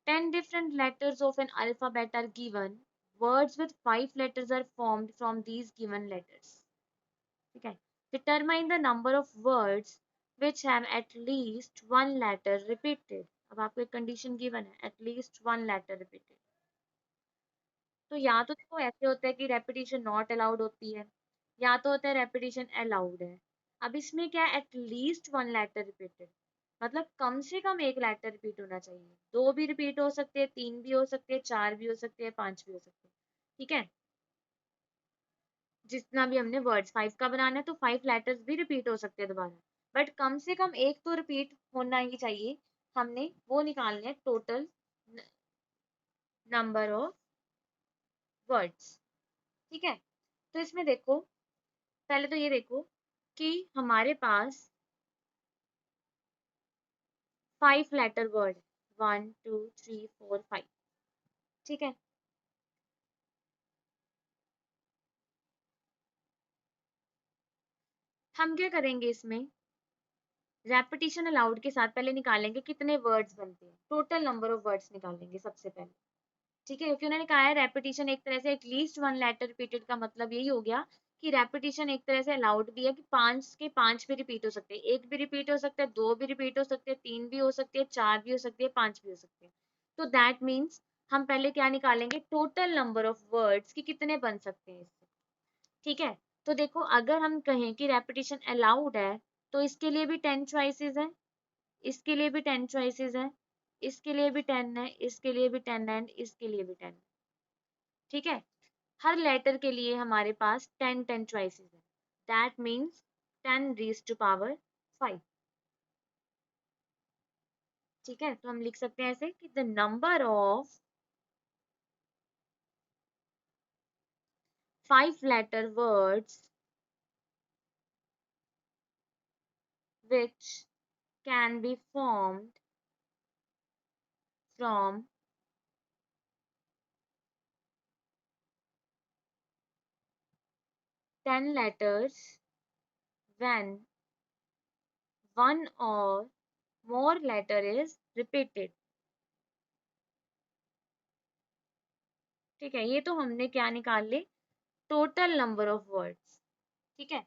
10 different letters of an alphabet are given. Words with 5 letters are formed from these given letters. ठीक है. Determine the number of words which have at least one letter repeated. अब आपको एक condition given है, at least one letter repeated. तो या तो देखो ऐसे होता है कि रेपिटेशन नॉट अलाउड होती है, या तो होता है रेपिटेशन अलाउड है. अब इसमें क्या है, एटलीस्ट वन लेटर रिपीटेड, मतलब कम से कम एक लेटर रिपीट होना चाहिए. दो भी रिपीट हो सकते हैं, तीन भी हो सकते हैं, चार भी हो सकते हैं, पांच भी हो सकते हैं. ठीक है. जितना भी हमने वर्ड्स 5 का बनाना है तो 5 लेटर्स भी रिपीट हो सकते हैं दोबारा, बट कम से कम एक तो रिपीट होना ही चाहिए. हमने वो निकालने हैं टोटल नंबर ऑफ वर्ड्स. ठीक है. तो इसमें देखो, पहले तो ये देखो कि हमारे पास 5 लेटर वर्ड, 1 2 3 4 5. ठीक है. हम क्या करेंगे, इसमें रेपिटेशन अलाउड के साथ पहले निकालेंगे कितने वर्ड्स बनते हैं, टोटल नंबर ऑफ वर्ड्स निकालेंगे सबसे पहले. ठीक है, क्योंकि उन्होंने कहा है रेपिटेशन एक तरह से एटलीस्ट वन लेटर रिपीटेड का मतलब यही हो गया कि रेपिटेशन एक तरह से अलाउड भी है कि पांच के पांच भी रिपीट हो सकते हैं, एक भी रिपीट हो सकता है, दो भी रिपीट हो सकते हैं, तीन भी हो सकते हैं, चार भी हो सकती है, पांच भी हो सकते हैं. तो दैट मीन्स हम पहले क्या निकालेंगे, टोटल नंबर ऑफ वर्ड्स कि कितने बन सकते हैं इससे. ठीक है. तो देखो अगर हम कहें कि रेपिटेशन अलाउड है तो इसके लिए भी 10 चॉइसेस हैं, इसके लिए भी 10 चॉइसेस हैं, इसके लिए भी 10 है, इसके लिए भी 10 है, इसके लिए भी 10. ठीक है. हर लेटर के लिए हमारे पास 10 चॉइसेस है. That means 10 raise to power 5. ठीक है. तो हम लिख सकते हैं ऐसे कि the number of 5 letter words which can be formed from 10 letters when one or more letter is repeated. ठीक है. ये तो हमने क्या निकाल ले, टोटल नंबर ऑफ वर्ड्स. ठीक है.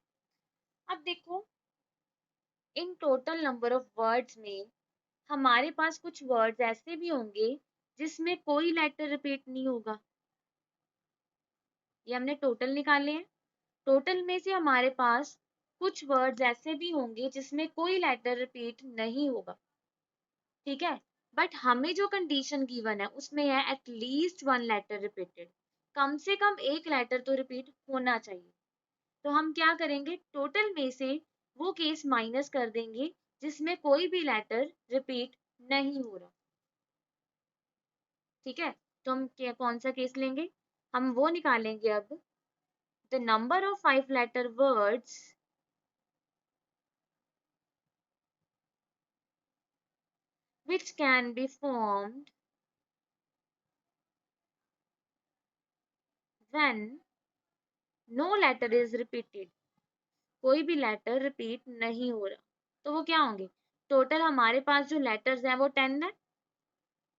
अब देखो in total number of words में हमारे पास कुछ वर्ड्स ऐसे भी होंगे जिसमें कोई लेटर रिपीट नहीं होगा. ये हमने टोटल निकाले हैं. टोटल में से हमारे पास कुछ वर्ड्स ऐसे भी होंगे जिसमें कोई लेटर रिपीट नहीं होगा. ठीक है. बट हमें जो कंडीशन गिवन है उसमें है एटलीस्ट वन लेटर रिपीटेड, कम से कम एक लेटर तो रिपीट होना चाहिए. तो हम क्या करेंगे, टोटल में से वो केस माइनस कर देंगे जिसमें कोई भी लेटर रिपीट नहीं हो रहा. ठीक है. तो हम क्या कौन सा केस लेंगे, हम वो निकालेंगे अब, the number of 5 letter words which can be formed when no letter is repeated. कोई भी लेटर रिपीट नहीं हो रहा. तो वो क्या होंगे, टोटल हमारे पास जो लेटर्स हैं वो 10 है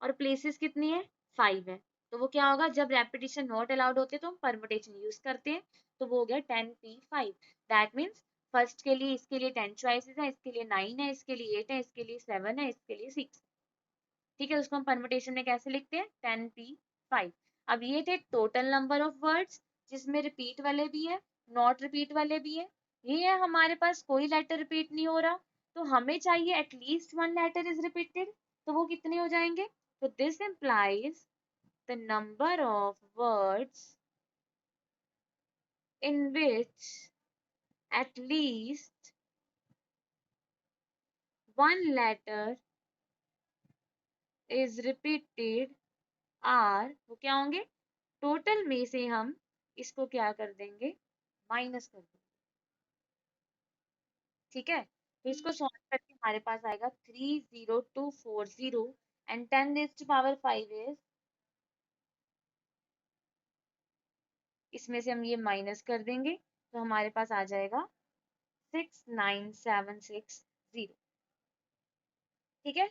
और प्लेसेस कितनी है, 5 है. तो वो क्या होगा, जब रेपिटेशन नॉट अलाउड होते तो हम परमुटेशन यूज करते हैं. तो वो हो गया 10p5. दैट मीन्स फर्स्ट के लिए इसके लिए 10 चॉइसेस है, इसके लिए 9 है, इसके लिए 8 है, इसके लिए 7 है, इसके लिए 6. ठीक है. उसको हम परमुटेशन में कैसे लिखते हैं, 10p5. अब ये थे टोटल नंबर ऑफ वर्ड्स जिसमें रिपीट वाले भी है, नॉट रिपीट वाले भी है. ये है हमारे पास कोई लेटर रिपीट नहीं हो रहा, तो हमें चाहिए at least one letter is repeated. तो वो कितने हो जाएंगे, तो this implies the number of words in which at least one letter is repeated are, वो क्या होंगे, टोटल में से हम इसको क्या कर देंगे, माइनस कर देंगे. ठीक है. तो इसको सॉल्व करके हमारे पास आएगा 30240 and 10 raise to power 5 is, इसमें से हम ये माइनस कर देंगे तो हमारे पास आ जाएगा 69760. ठीक है.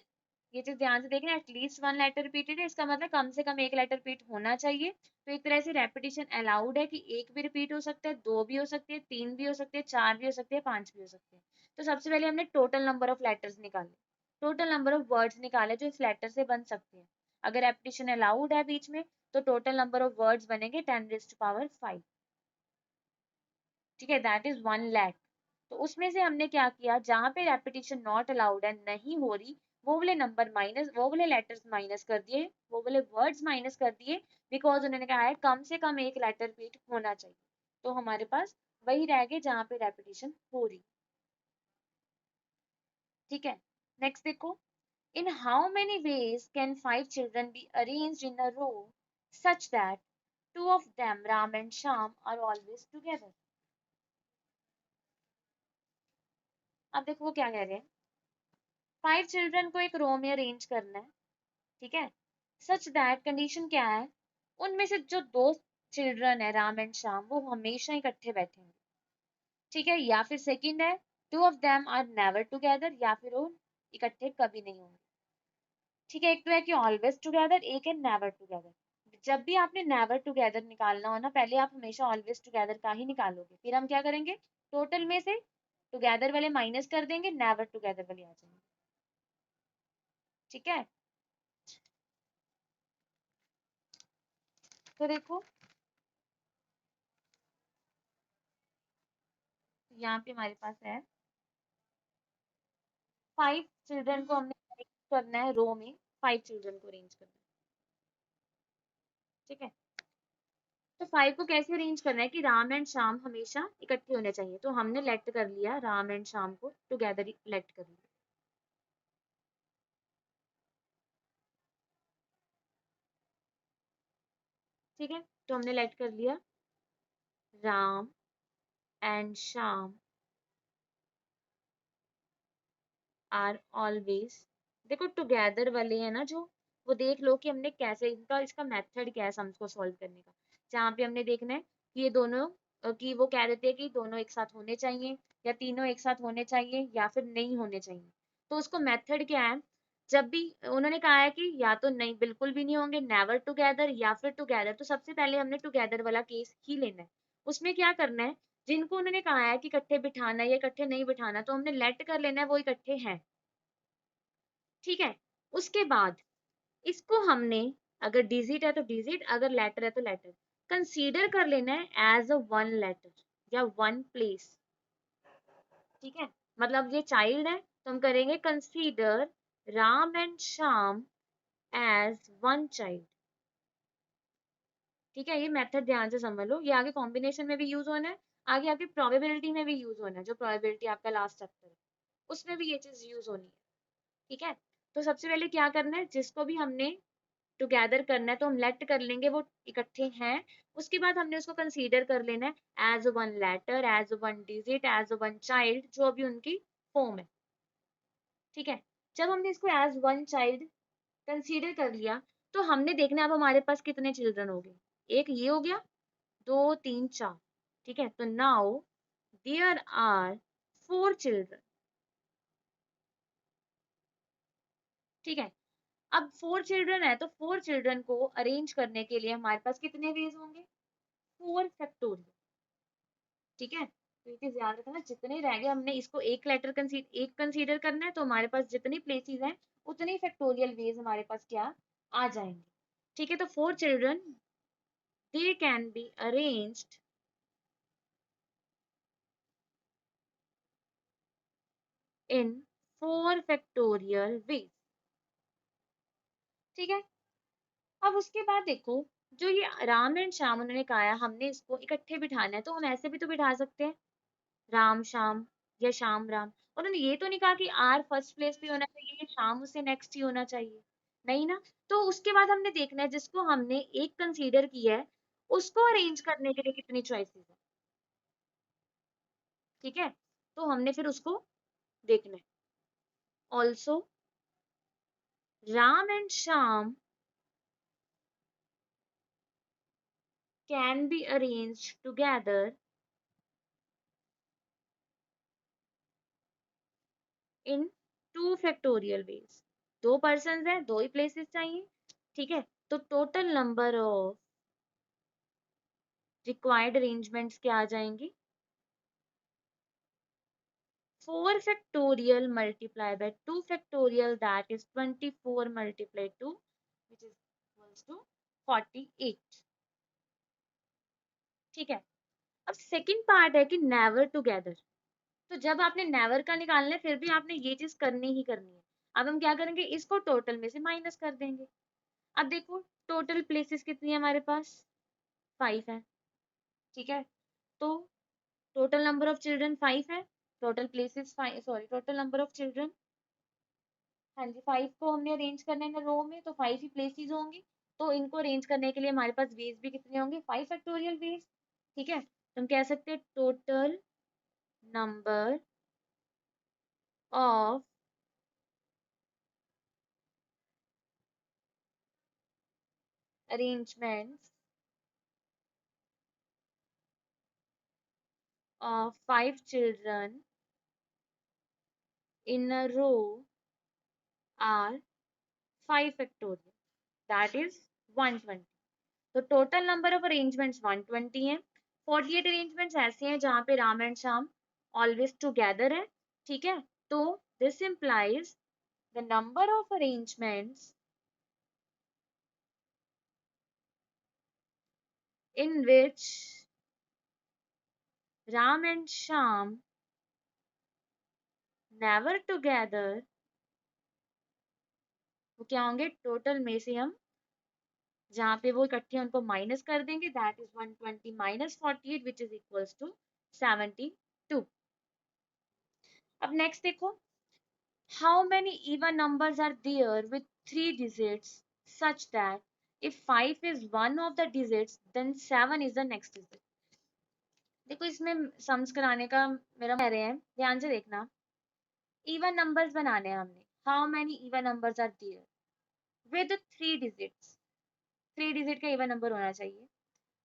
ये चीज ध्यान से देखना, एटलीस्ट वन लेटर रिपीटेड है, इसका मतलब कम से कम एक लेटर रिपीट होना चाहिए। तो एक तरह से रेपिटेशन अलाउड है कि एक भी रिपीट हो सकता है, दो भी हो सकती है, तीन भी हो सकती है, चार भी हो सकती है, पांच भी हो सकती है। तो सबसे पहले हमने टोटल नंबर ऑफ लेटर्स निकाले, टोटल नंबर ऑफ वर्ड्स निकाले जो इस लेटर से बन सकते हैं। अगर रेपिटेशन अलाउड है बीच में तो टोटल नंबर ऑफ वर्ड्स बनेंगे 10⁵ ठीक है, दैट इज 1 लाख। तो उसमें से हमने क्या किया, जहां पे रेपिटेशन नॉट अलाउड है, नहीं हो रही, वो वाले नंबर माइनस, वो वाले लेटर्स माइनस कर दिए, वो वाले वर्ड्स माइनस कर दिए, बिकॉज उन्होंने कहा है कम से कम एक लेटर रिपीट होना चाहिए। तो हमारे पास वही रह गए जहां पे रेपिटेशन हो रही। ठीक है, नेक्स्ट देखो, in how many ways can 5 children be arranged in a row such that two of them Ram and Shyam are always together. अब देखो वो क्या कह रहे हैं, 5 चिल्ड्रन को एक रो में अरेंज करना है, ठीक है, सच दैट कंडीशन क्या है, उनमें से जो दो चिल्ड्रन है राम एंड श्याम वो हमेशा इकट्ठे बैठेंगे, ठीक है, या फिर सेकंड है two of them are never together, या फिर वो इकट्ठे कभी नहीं होंगे। ठीक है, एक तो है कि ऑलवेज टुगेदर, एक है नेवर टुगेदर। जब भी आपने नेवर टुगेदर निकालना हो ना, पहले आप हमेशा ऑलवेज टुगेदर का ही निकालोगे, फिर हम क्या करेंगे, टोटल में से टुगेदर वाले माइनस कर देंगे, नेवर टुगेदर वाले आ जाएंगे। ठीक है, तो देखो यहाँ पे हमारे पास है 5 चिल्ड्रन को हमने अरेंज करना है रो में, 5 चिल्ड्रन को अरेंज करना है। ठीक है, तो 5 को कैसे अरेंज करना है कि राम एंड श्याम हमेशा इकट्ठे होने चाहिए, तो हमने लेट कर लिया राम एंड श्याम को टुगेदर लेट कर लिया। ठीक है, तो हमने लेट कर लिया Ram and Shyam are always, देखो टुगेदर वाले हैं ना जो, वो देख लो कि हमने कैसे इनका, इसका मेथड क्या है सम्स को सॉल्व करने का। जहाँ पे हमने देखना है कि ये दोनों कि वो कह देते हैं कि दोनों एक साथ होने चाहिए, या तीनों एक साथ होने चाहिए, या फिर नहीं होने चाहिए। तो उसको मेथड क्या है, जब भी उन्होंने कहा है कि या तो नहीं बिल्कुल भी नहीं होंगे, नेवर टुगेदर, या फिर टुगेदर, तो सबसे पहले हमने टुगेदर वाला केस ही लेना है। उसमें क्या करना है, जिनको उन्होंने कहा है कि इकट्ठे बिठाना है या इकट्ठे नहीं बिठाना, तो हमने लेट कर लेना है वो इकट्ठे हैं। ठीक है, उसके बाद इसको हमने, अगर डिजिट है तो डिजिट, अगर लेटर है तो लेटर, कंसीडर कर लेना है एज अ वन लेटर या वन प्लेस। ठीक है, मतलब ये चाइल्ड है तो हम करेंगे consider Ram and Shyam as one child. ठीक है, ये मेथड ध्यान से समझ लो, ये आगे कॉम्बिनेशन में भी यूज होना है, आगे आपकी प्रोबेबिलिटी में भी यूज होना है, जो प्रोबेबिलिटी आपका लास्ट चैप्टर है उसमें भी ये चीज यूज होनी है। ठीक है, तो सबसे पहले क्या करना है, जिसको भी हमने टुगेदर करना है तो हम लेट कर लेंगे वो इकट्ठे हैं। उसके बाद हमने उसको कंसीडर कर लेना है as one letter, as one digit, as one child, जो भी उनकी फॉर्म है। ठीक है, जब हमने इसको एज वन चाइल्ड कंसीडर कर लिया, तो हमने देखना है अब हमारे पास कितने चिल्ड्रन हो गए, एक ये हो गया, दो तीन चार। ठीक है, तो नाउ देयर आर 4 चिल्ड्रन। ठीक है, अब 4 चिल्ड्रन है तो 4 चिल्ड्रन को अरेंज करने के लिए हमारे पास कितने वेज होंगे, 4 फैक्टोरियल। ठीक है, तो ये चीज याद रखना, जितने रह गए हमने इसको एक लेटर एक कंसीडर करना है, तो हमारे पास जितनी प्लेसेस हैं उतने फैक्टोरियल वेज हमारे पास क्या आ जाएंगे। ठीक है, तो 4 children they can be arranged in 4 factorial veg. ठीक है, अब उसके बाद देखो, जो ये राम एंड श्याम उन्होंने कहा है हमने इसको इकट्ठे बिठाना है, तो हम ऐसे भी तो बिठा सकते हैं, राम श्याम या श्याम राम। उन्होंने ये तो नहीं कहा कि आर फर्स्ट प्लेस पे होना चाहिए या शाम उससे नेक्स्ट ही होना चाहिए, नहीं ना। तो उसके बाद हमने देखना है जिसको हमने एक कंसीडर किया है उसको अरेंज करने के लिए कितनी चॉइसेस है। ठीक है, तो हमने फिर उसको देखना है। Also Ram and Shyam can be arranged together in 2 factorial veg. दो पर्सन है, दो ही प्लेसेस चाहिए, ठीक है। तो total number of required arrangements क्या आ जाएंगी, 4 factorial multiplied by 2 factorial, that is 24 multiplied 2, which is equals to 48, ठीक है। अब सेकंड पार्ट है कि नेवर टुगेदर। तो जब आपने नेवर का निकालना है फिर भी आपने ये चीज करनी ही करनी है। अब हम क्या करेंगे, इसको टोटल में से माइनस कर देंगे। अब देखो टोटल प्लेसेस कितनी है हमारे पास, 5 है, ठीक है। तो टोटल नंबर ऑफ चिल्ड्रन 5 है, total places 5, sorry total number of children, हाँ जी 5 को हमने अरेंज करना है ना रो में, तो 5 ही प्लेसेस होंगी। तो इनको अरेंज करने के लिए हमारे पास वेज भी कितने होंगे, 5 फैक्टोरियल वेज, ठीक है। तो हम कह सकते हैं total number of arrangements of 5 children in a row are 5 factorial, that is 120। तो टोटल नंबर ऑफ अरेंजमेंट्स 120 है। 48 अरेंजमेंट्स ऐसे हैं जहां पे Ram and Shyam always together है, ठीक है। तो this implies the number of arrangements in which Ram and Shyam never together, वो क्या होंगे, टोटल में से हम जहाँ पे वो इकट्ठे हैं उनको माइनस कर देंगे, that is 120 minus 48 which is equals to 72। अब नेक्स्ट देखो, how many even numbers are there with 3 digits such that if 5 is one of the digits then 7 is the next digit। देखो इसमें सम्स कराने का मेरा कह रहे हैं, ध्यान से देखना। इवन नंबर्स बनाने हैं हमने, how many even numbers are there with 3 digits, 3 digit का इवन नंबर होना चाहिए।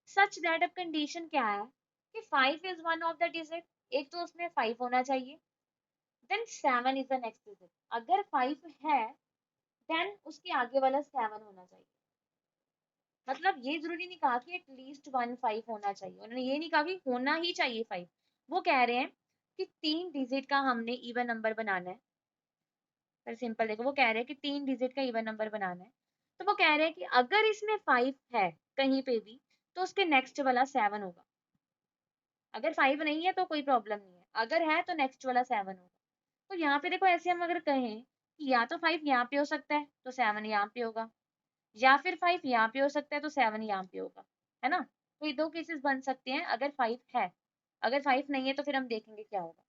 सच दैट, अब कंडीशन क्या है कि 5 is one of the digit, एक तो उसमें 5 होना चाहिए, then 7 is the next digit. अगर 5 है देन उसके आगे वाला 7 होना चाहिए। मतलब ये जरूरी नहीं कहा कि एटलीस्ट 1 5 होना चाहिए, उन्होंने ये नहीं कहा कि होना ही चाहिए 5। वो कह रहे हैं कि 3 डिजिट का हमने इवन नंबर बनाना है। पर सिंपल देखो, वो कह रहे हैं कि 3 डिजिट का इवन नंबर बनाना है। तो वो कह रहे हैं कि अगर इसमें 5 है कहीं पे भी तो उसके नेक्स्ट वाला 7 होगा। अगर 5 नहीं है तो कोई प्रॉब्लम नहीं है, अगर है तो नेक्स्ट वाला 7 होगा। तो यहाँ पे देखो ऐसे हम अगर कहें कि या तो 5 यहाँ पे हो सकता है तो 7 यहाँ पे होगा, या फिर 5 यहाँ पे हो सकता है तो 7 यहाँ पे होगा, है ना। तो ये दो केसेस बन सकते हैं अगर 5 है। अगर 5 नहीं है तो फिर हम देखेंगे क्या होगा।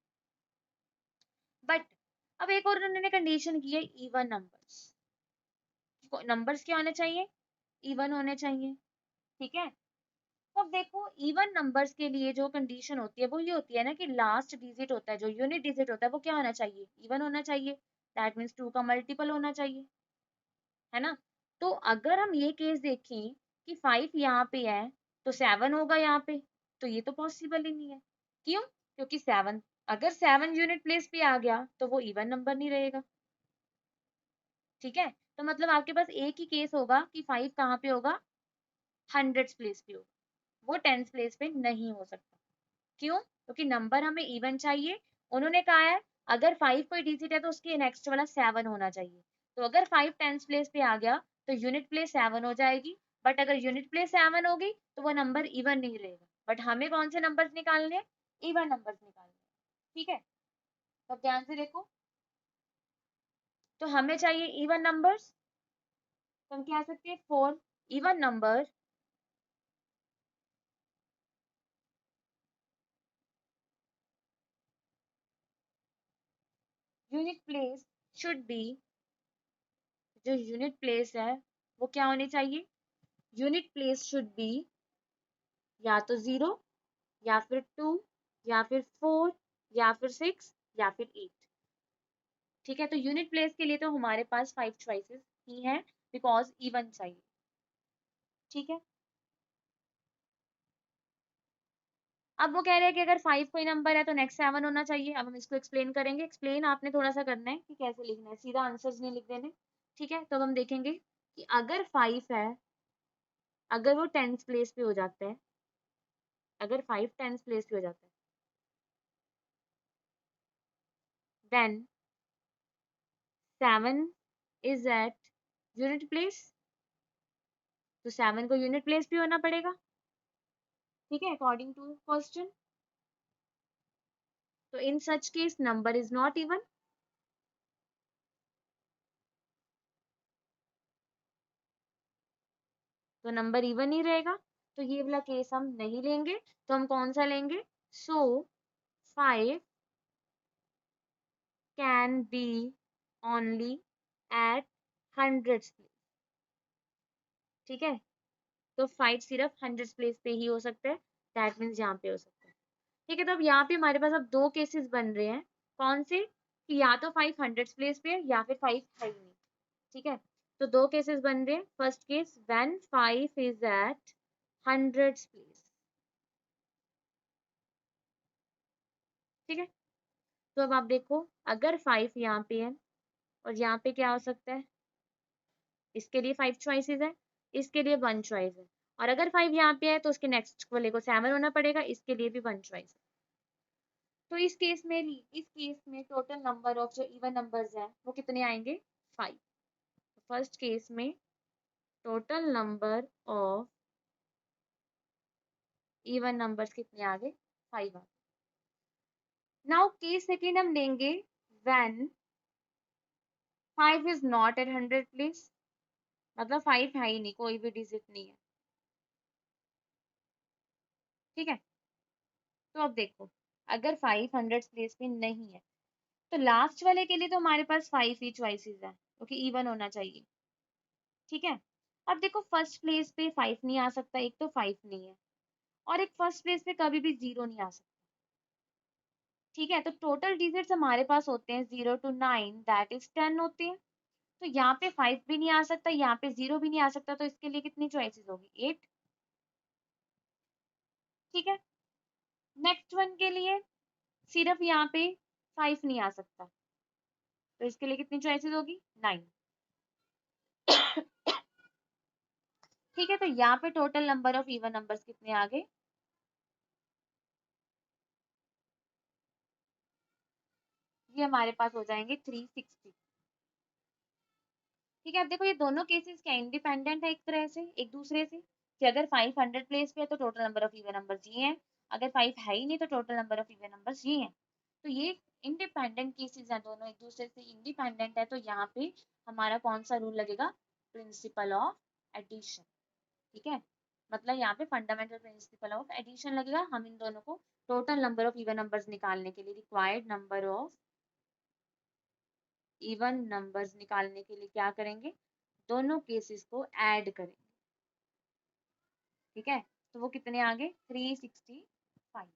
बट अब एक और उन्होंने कंडीशन की है, इवन नंबर्स। नंबर्स क्या होने चाहिए, इवन होने चाहिए, ठीक है। तो अब देखो इवन नंबर्स के लिए जो कंडीशन होती है वो ये होती है ना कि लास्ट डिजिट होता है, जो यूनिट डिजिट होता है वो क्या होना चाहिए, इवन होना चाहिए। दैट मीन्स 2 का मल्टीपल होना चाहिए, है ना। तो अगर हम ये केस देखें कि 5 यहाँ पे है तो 7 होगा यहाँ पे, तो ये तो पॉसिबल ही नहीं है। क्यों, क्योंकि 7, अगर 7 यूनिट प्लेस पे आ गया तो वो इवन नंबर नहीं रहेगा, ठीक है। तो मतलब आपके पास एक ही केस होगा कि 5 कहाँ पे होगा, हंड्रेड्स प्लेस पे होगा, वो टेंस प्लेस पे नहीं हो सकता। क्यों, क्योंकि नंबर हमें इवन चाहिए। उन्होंने कहा है अगर 5 कोई डिजिट है तो उसके नेक्स्ट वाला 7 होना चाहिए। तो अगर 5 टेंस प्लेस पे आ गया तो यूनिट प्लेस 7 हो जाएगी। बट अगर यूनिट प्लेस 7 होगी तो वो नंबर इवन नहीं रहेगा। बट हमें कौन से नंबर्स निकालने हैं, इवन नंबर्स निकालने हैं, ठीक है। तो ध्यान से देखो, तो हमें चाहिए इवन नंबर्स, तो हम कह सकते हैं for even number unit place should be, जो यूनिट प्लेस है वो क्या होनी चाहिए, यूनिट प्लेस शुड बी या तो 0 या फिर 2 या फिर 4 या फिर 6 या फिर 8, ठीक है। तो यूनिट प्लेस के लिए तो हमारे पास 5 चॉइसेस ही हैं बिकॉज इवन चाहिए, ठीक है। अब वो कह रहे हैं कि अगर 5 कोई नंबर है तो नेक्स्ट 7 होना चाहिए। अब हम इसको एक्सप्लेन करेंगे। एक्सप्लेन आपने थोड़ा सा करना है कि कैसे लिखना है, सीधा आंसर्स नहीं लिख देने। ठीक है, तो अब हम देखेंगे कि अगर 5 है, अगर वो 10th प्लेस पे हो जाता है, अगर 5 10th प्लेस पे हो जाता है, then 7 is at unit place, तो 7 को यूनिट प्लेस भी होना पड़ेगा। ठीक है, अकॉर्डिंग टू क्वेश्चन। तो in such case number is not even, तो नंबर इवन ही रहेगा, तो ये वाला केस हम नहीं लेंगे। तो हम कौन सा लेंगे? So 5 can be only at hundreds place. ठीक है, तो 5 सिर्फ हंड्रेड्स प्लेस पे ही हो सकता है, दैट मीन्स यहाँ पे हो सकता है। ठीक है, तो अब यहाँ पे हमारे पास अब दो केसेस बन रहे हैं। कौन से? कि या तो 5 हंड्रेड्स प्लेस पे है या फिर 5 है ही नहीं। ठीक है, तो दो केसेस बन रहे हैं। First case, when 5 is at hundreds place. ठीक है, तो अब आप देखो, अगर 5 यहाँ पे है और यहाँ पे क्या हो सकता है, इसके लिए 5 चॉइसेस है, इसके लिए 1 चॉइस है, और अगर 5 यहाँ पे है तो उसके नेक्स्ट वाले को 7 होना पड़ेगा, इसके लिए भी 1 चॉइस है। तो इस केस में टोटल नंबर ऑफ जो इवन नंबर्स हैं वो कितने आएंगे? 5। फर्स्ट केस में total number of even numbers कितने आ गए? 5 आ गए। नाउ केस सेकेंड हम लेंगे when 5 is not at 100 place, मतलब 5 है ही नहीं, कोई भी डिजिट नहीं है। ठीक है, तो अब देखो, अगर 5 100 प्लेस पे नहीं है तो लास्ट वाले के लिए तो हमारे पास 5 ही चॉइसेस है, क्योंकि इवन होना चाहिए। ठीक है, अब देखो फर्स्ट प्लेस पे 5 नहीं आ सकता, एक तो 5 नहीं है, और एक फर्स्ट प्लेस पे कभी भी 0 नहीं आ सकता। ठीक है, तो टोटल डिजिट्स हमारे पास होते हैं 0 to 9, दैट इज 10 होते हैं। तो यहाँ पे 5 भी नहीं आ सकता, यहाँ पे 0 भी नहीं आ सकता, तो इसके लिए कितनी चॉइसेस होगी? 8। ठीक है, नेक्स्ट वन के लिए सिर्फ यहाँ पे 5 नहीं आ सकता, तो इसके लिए कितनी चॉइसेस होगी? 9। ठीक है, तो यहाँ पे total number of even numbers कितने आ गए? ये हमारे पास हो जाएंगे 360। ठीक है, अब देखो ये दोनों केसेस क्या इंडिपेंडेंट है एक तरह से एक दूसरे से, कि अगर 5 100 प्लेस पे है तो total number of even numbers ये हैं, अगर 5 है ही नहीं तो total number of even numbers ये हैं। तो ये इंडिपेंडेंट केसेस हैं, दोनों एक दूसरे से इंडिपेंडेंट है, तो यहाँ पे हमारा कौन सा रूल लगेगा? Principle of addition. ठीक है, मतलब यहाँ पे फंडामेंटल प्रिंसिपल ऑफ एडिशन लगेगा। हम इन दोनों को total number of even numbers निकालने के लिए, required number of even numbers निकालने के लिए क्या करेंगे? दोनों केसेस को ऐड करेंगे। ठीक है, तो वो कितने आ गए? 365।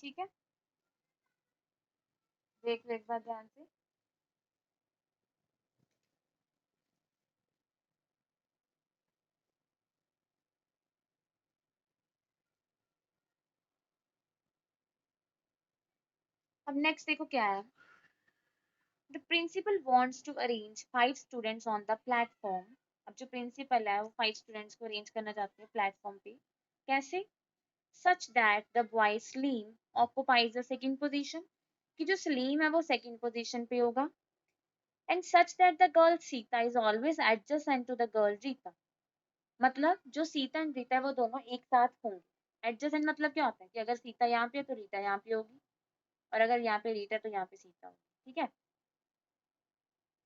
ठीक है, देख लो एक बार ध्यान से। अब नेक्स्ट देखो क्या है। The principal wants to arrange 5 students on the platform. अब जो प्रिंसिपल है वो 5 स्टूडेंट्स को अरेंज करना चाहते हैं प्लेटफॉर्म पे। कैसे? Such that the boy Salim occupies the second position, कि जो स्लीम है वो सेकंड पोजीशन पे होगा, and such that the girl Sita is always adjacent to the girl Rita. मतलब जो सीता एंड रीता है वो दोनों एक साथ होंगे। एडजेसेंट मतलब क्या होता है कि अगर सीता यहाँ पे है तो रीता यहाँ पे होगी, और अगर यहाँ पे रीता है तो यहाँ पे सीता होगी। ठीक है,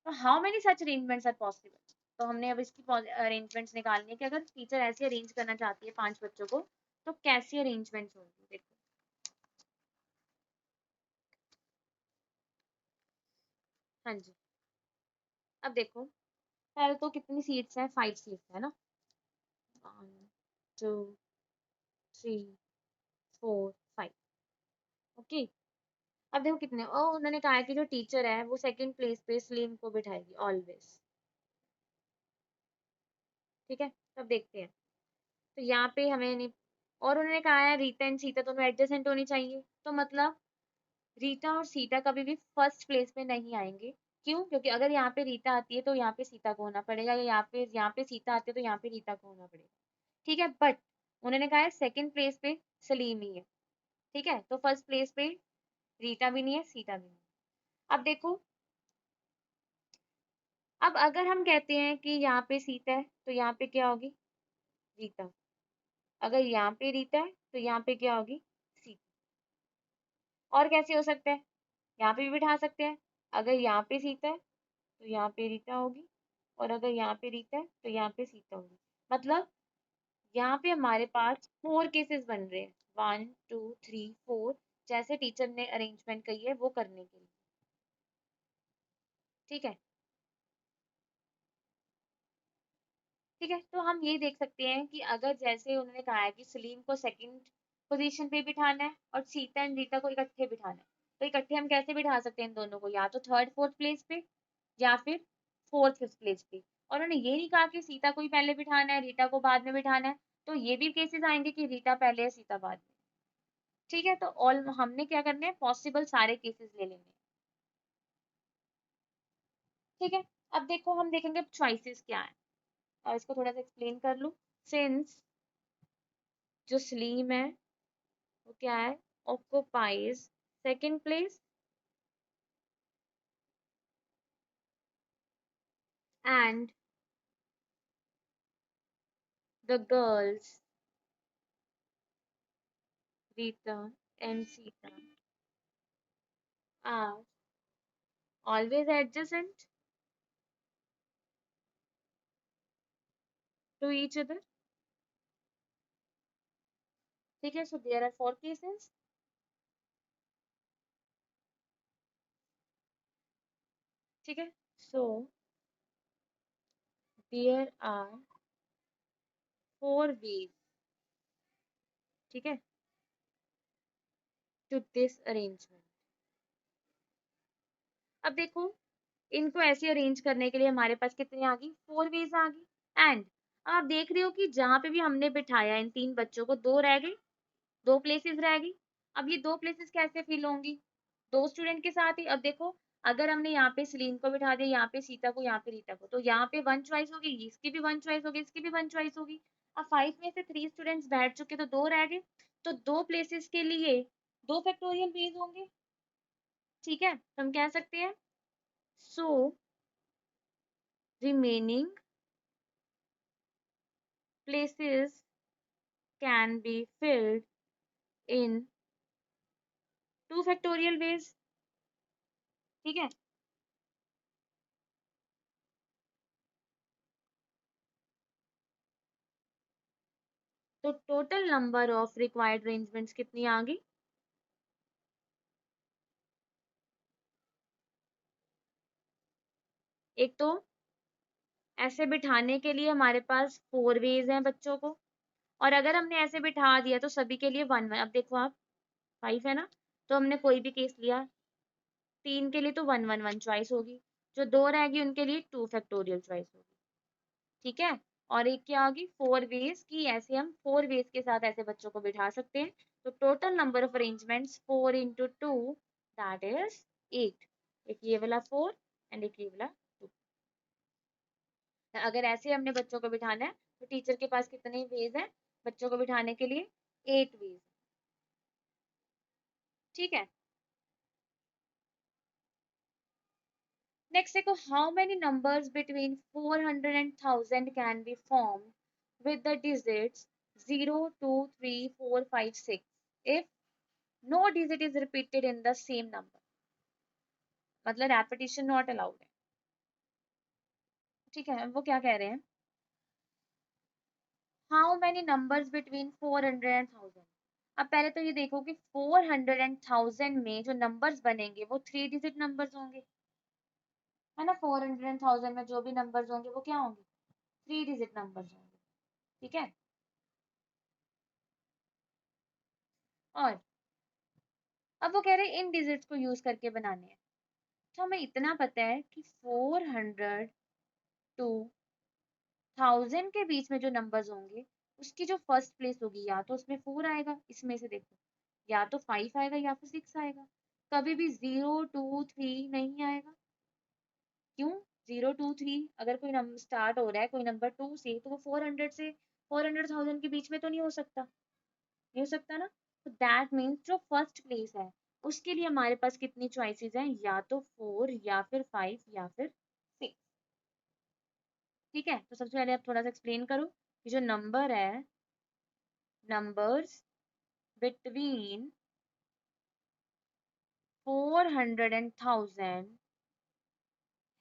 तो how many such arrangements are possible? तो हमने अब इसकी अरेंजमेंट्स निकालनी है कि अगर टीचर ऐसे अरेंज करना चाहती है 5 बच्चों को तो कैसी अरेंजमेंट्स होंगी। देखो, हाँ जी, अब देखो, पहले तो कितनी सीट्स हैं? 5 सीट्स है ना। 1 2 3 4 5। ओके, अब देखो कितने, ओ उन्होंने कहा है कि जो टीचर है वो सेकंड प्लेस पे स्लीम को बिठाएगी ऑलवेज। ठीक है, तब देखते हैं। तो यहाँ पे हमें नहीं, और उन्होंने कहा है रीता एंड सीता दोनों एडजेसेंट होनी चाहिए, तो मतलब रीटा और सीता कभी भी फर्स्ट प्लेस में नहीं आएंगे। क्यों? क्योंकि अगर यहाँ पे रीटा आती है तो यहाँ पे सीता को होना पड़ेगा, या यहाँ पे सीता आती है तो यहाँ पे रीटा को होना पड़ेगा। ठीक है, बट उन्होंने कहा है सेकंड प्लेस पे सलीम ही है। ठीक है, तो फर्स्ट प्लेस पे रीटा भी नहीं है, सीता भी नहीं है। अब देखो, अब अगर हम कहते हैं कि यहाँ पे सीता है तो यहाँ पे क्या होगी? रीता। अगर यहाँ पे रीता है तो यहाँ पे क्या होगी? सीता। और कैसे हो सकता है? यहाँ पे भी बिठा सकते हैं। अगर यहाँ पे सीता है तो यहाँ पे रीता होगी, और अगर यहाँ पे रीता है तो यहाँ पे सीता होगी। मतलब यहाँ पे हमारे पास 4 केसेस बन रहे हैं, 1 2 3 4, जैसे टीचर ने अरेंजमेंट कही है वो करने के लिए। ठीक है, ठीक है, तो हम ये देख सकते हैं कि अगर जैसे उन्होंने कहा है कि सलीम को सेकंड पोजीशन पे बिठाना है और सीता एंड रीता को इकट्ठे बिठाना है, तो इकट्ठे हम कैसे बिठा सकते हैं इन दोनों को? या तो थर्ड फोर्थ प्लेस पे, या फिर फोर्थ फिफ्थ प्लेस पे। और उन्होंने ये नहीं कहा कि सीता को ही पहले बिठाना है, रीटा को बाद में बिठाना है। तो ये भी केसेस आएंगे कि रीटा पहले है, सीता बाद में। ठीक है, तो ऑल हमने क्या करना है? पॉसिबल सारे केसेस ले लेने हैं। ठीक है, अब देखो हम देखेंगे चॉइसेस क्या है, और इसको थोड़ा सा एक्सप्लेन कर लूं। सिंस जो सलीम है वो क्या है? Occupies second place, and the girls Rita and Sita are always adjacent to each other. ठीक है, सो देयर आर 4 केसेस। ठीक है, सो देयर आर 4 वेज, ठीक है, टू दिस अरेंजमेंट। अब देखो, इनको ऐसे अरेंज करने के लिए हमारे पास कितनी आ गई? 4 वेज आ गई। एंड आप देख रहे हो कि जहां पे भी हमने बिठाया इन 3 बच्चों को, 2 रह गई, 2 प्लेसेस रह गई। अब ये 2 प्लेसेस कैसे फिल होंगी? 2 स्टूडेंट के साथ ही। अब देखो, अगर हमने यहाँ पे सलीम को बिठा दिया, यहाँ पे सीता को, यहाँ पे रीता को, तो यहाँ पे 1 चॉइस होगी, इसकी भी 1 चॉइस होगी, इसकी भी 1 चॉइस होगी। अब 5 में से 3 स्टूडेंट्स बैठ चुके तो 2 रह गए। तो 2 प्लेसेस के लिए 2 फैक्टोरियल वेज होंगे। ठीक है, तो हम कह सकते हैं so remaining places can be filled in 2 factorial ways। ठीक है, तो total number of required arrangements कितनी आ गई? एक तो ऐसे बिठाने के लिए हमारे पास 4 वेज हैं बच्चों को, और अगर हमने ऐसे बिठा दिया तो सभी के लिए 1 1। अब देखो आप, 5 है ना, तो हमने कोई भी केस लिया, 3 के लिए तो 1 1 1 चॉइस होगी, जो 2 रहेगी उनके लिए 2 फैक्टोरियल चॉइस होगी। ठीक है, और एक क्या होगी? 4 वेज की, ऐसे हम 4 वेज के साथ ऐसे बच्चों को बिठा सकते हैं। तो total number of arrangements 4 into 2, that is 8। एक ये वाला 4 एंड एक ये वाला 2। अगर ऐसे हमने बच्चों को बिठाना है तो टीचर के पास कितने वेज हैं बच्चों को बिठाने के लिए? 8 वेज। ठीक है, नेक्स्ट देखो, how many numbers between 400 and 1000 can be formed with the digits 0 2 3 4 5 6 if no digit is repeated in the same number। मतलब रेपिटेशन नॉट अलाउड है। ठीक है, वो क्या कह रहे हैं? How many numbers between 400 and 1000। अब पहले तो ये देखो कि 400 and 1000 में जो नंबर्स बनेंगे वो 3 डिजिट नंबर्स होंगे, है ना। 400 and 1000 में जो भी नंबर्स होंगे वो क्या होंगे? 3 डिजिट नंबर्स होंगे। ठीक है, और अब वो कह रहे हैं इन डिजिट्स को यूज करके बनाने हैं। तो हमें इतना पता है कि 400 टू 1000 के बीच में जो नंबर्स होंगे उसकी जो फर्स्ट प्लेस होगी, या तो उसमें 4 आएगा, इसमें से देखो, या तो 5 आएगा या फिर 6 आएगा। कभी भी 0 2 3 नहीं आएगा। क्यों? 0 2 3 अगर कोई नंबर स्टार्ट हो रहा है कोई नंबर 2 से, तो वो 400 से 400,000 के बीच में तो नहीं हो सकता, नहीं हो सकता ना। तो दैट मीन्स जो फर्स्ट प्लेस है उसके लिए हमारे पास कितनी चॉइसेस हैं, या तो 4 या फिर 5 या फिर 6। ठीक है, तो सबसे पहले आप थोड़ा सा एक्सप्लेन करो कि जो नंबर है, numbers between 400 and 1000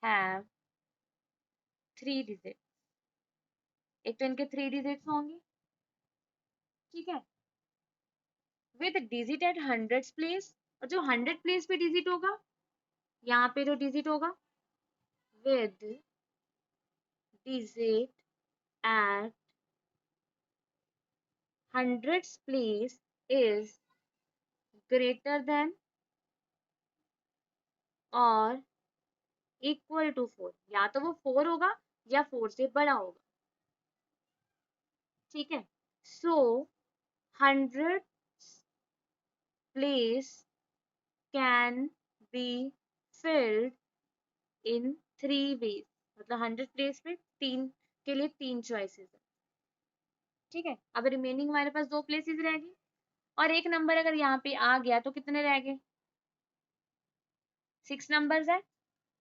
have 3 digit. एक तो इनके 3 डिजिट्स होंगे, ठीक है, with digit at hundred place. और जो 100 प्लेस पे डिजिट होगा, यहाँ पे जो डिजिट होगा with digit at hundred place is greater than और इक्वल टू 4। या तो वो 4 होगा या 4 से बड़ा होगा। ठीक है, so 100 place can be filled in 3 ways. मतलब 100 प्लेस पे तीन के लिए 3 चॉइसेस है। ठीक है, अब रिमेनिंग हमारे पास 2 प्लेसेस रह गई, और एक नंबर अगर यहाँ पे आ गया तो कितने रह गए? 6 नंबर्स है,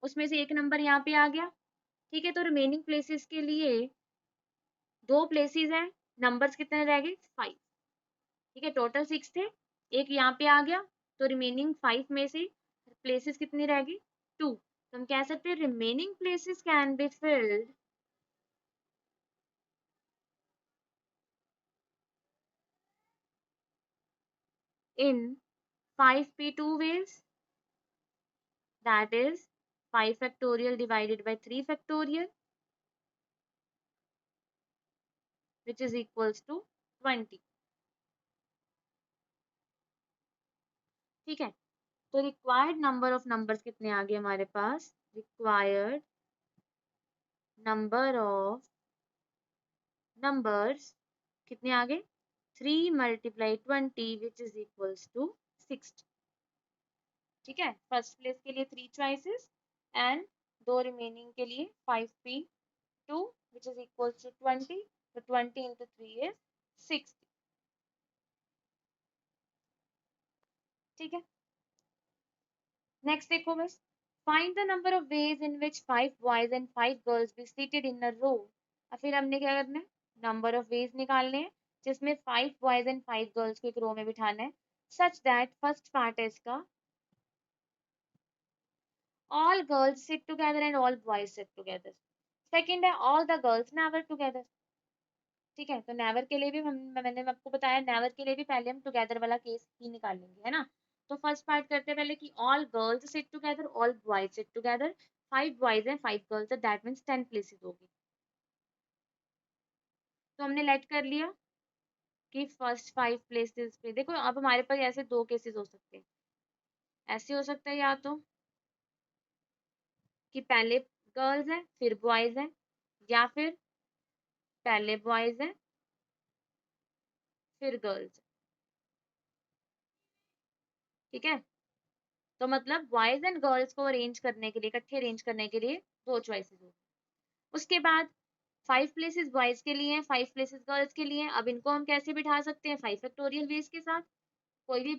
उसमें से एक नंबर यहाँ पे आ गया। ठीक है, तो रिमेनिंग प्लेसेस के लिए 2 प्लेसेस हैं, नंबर्स कितने रह गए? 5। ठीक है, टोटल 6 थे, एक यहाँ पे आ गया, तो रिमेनिंग 5 में से प्लेसेस कितनी रह गई? 2। तो हम कह सकते हैं remaining places can be field in 5p2 ways, that is 5 factorial divided by 3 factorial, which is equals to 20। ठीक है, तो रिक्वायर्ड नंबर ऑफ नंबर्स कितने आ गए हमारे पास? रिक्वायर्ड नंबर ऑफ नंबर्स कितने आ गए? 3 × 20 विच इज इक्वल्स टू 60। ठीक है, फर्स्ट प्लेस के लिए 3 चॉइसेस एंड 2 रिमेनिंग के लिए 5p2 which is equals to 20। तो 20 into 3 is 60। ठीक है, नेक्स्ट देखो बस, find the number of ways in which 5 boys and 5 girls be seated in a row. और फिर हमने क्या करना है? नंबर ऑफ वेज निकालने हैं जिसमें 5 बॉयज एंड 5 गर्ल्स को एक रो में बिठाना है, सच दैट फर्स्ट पार्ट है इसका, all girls sit together and all boys sit together. Second है all the girls never together. ठीक है, तो नेवर के लिए भी मैंने आपको बताया, नेवर के लिए भी पहले हम टुगेदर वाला केस ही निकालेंगे, है ना। तो फर्स्ट पार्ट करते हैं पहले कि all girls sit together, all boys sit together. 5 boys हैं 5 गर्ल्स है, दैट मीन्स 10 प्लेसेस होगी। तो हमने लेट कर लिया कि फर्स्ट 5 प्लेसेस पे देखो, अब हमारे पास ऐसे 2 केसेस हो सकते हैं। ऐसे हो सकता है या तो कि पहले गर्ल्स हैं फिर बॉयज हैं, या फिर पहले बॉयज हैं फिर गर्ल्स। ठीक है, तो मतलब बॉयज एंड गर्ल्स को अरेंज करने के लिए, इकट्ठे अरेंज करने के लिए 2 चॉइसेस होगी। उसके बाद 5 प्लेसेस बॉयज के लिए, 5 प्लेसेस गर्ल्स के लिए। अब इनको हम कैसे बिठा सकते हैं? 5 फैक्टोरियल वेज के साथ। कोई भी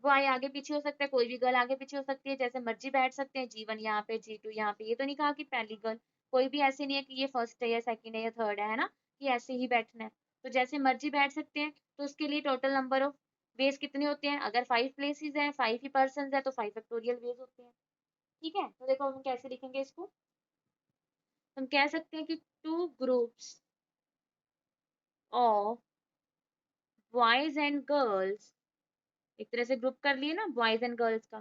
बॉय आगे पीछे हो सकता है, कोई भी गर्ल आगे पीछे हो सकती है, जैसे मर्जी बैठ सकते हैं, G1 यहाँ पे G2 यहाँ पे। ये तो नहीं कहा कि पहली गर्ल, कोई भी ऐसे नहीं है कि ये फर्स्ट है या सेकंड है या थर्ड है ना, कि ऐसे ही बैठना है। तो जैसे मर्जी बैठ सकते हैं। तो उसके लिए टोटल नंबर ऑफ वेज कितने होते हैं? अगर 5 प्लेसेस हैं, 5 ही पर्सन है, तो 5 फैक्टोरियल वेज होते हैं। ठीक है, तो देखो हम कैसे लिखेंगे इसको। हम कह सकते हैं कि 2 groups of boys and girls, एक तरह से ग्रुप कर लिए ना बॉयज एंड गर्ल्स का,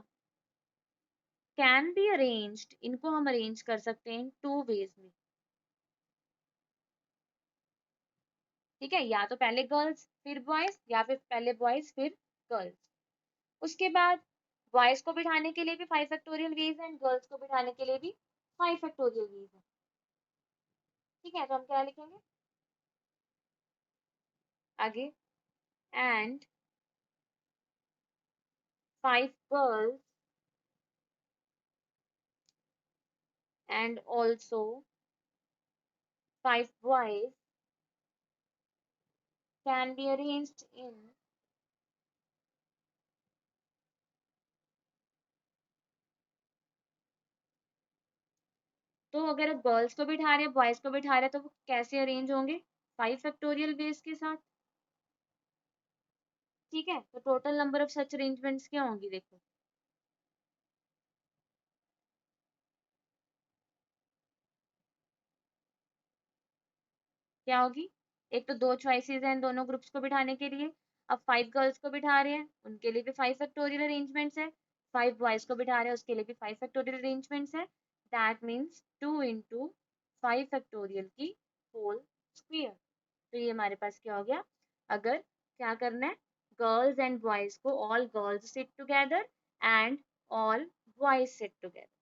कैन बी अरेंज्ड, इनको हम अरेंज कर सकते हैं 2 वेज में। ठीक है, या तो पहले गर्ल्स फिर बॉयज, या फिर पहले बॉयज फिर गर्ल्स। उसके बाद बॉयज को बिठाने के लिए भी 5 फैक्टोरियल वेज है, एंड गर्ल्स को बिठाने के लिए भी 5 फैक्टोरियल वेज है। ठीक है, तो हम क्या लिखेंगे आगे? And 5 girls and also 5 boys can be arranged in तो अगर गर्ल्स को बिठा रहे हैं बॉयज को बिठा रहे हैं तो वो कैसे अरेंज होंगे 5 फैक्टोरियल बेस के साथ ठीक है तो total number of such arrangements क्या होंगी देखो क्या होगी एक तो दो चॉइसेस हैं इन दोनों ग्रुप्स को बिठाने के लिए अब 5 गर्ल्स को बिठा रहे हैं उनके लिए भी 5 फैक्टोरियल अरेंजमेंट्स है 5 बॉयज को बिठा रहे हैं उसके लिए भी 5 फैक्टोरियल अरेंजमेंट्स है दैट मीन्स 2 इंटू 5 फैक्टोरियल की होल स्क्वायर तो ये हमारे पास क्या हो गया अगर क्या करना है गर्ल्स एंड बॉयज को all girls sit together and all boys sit together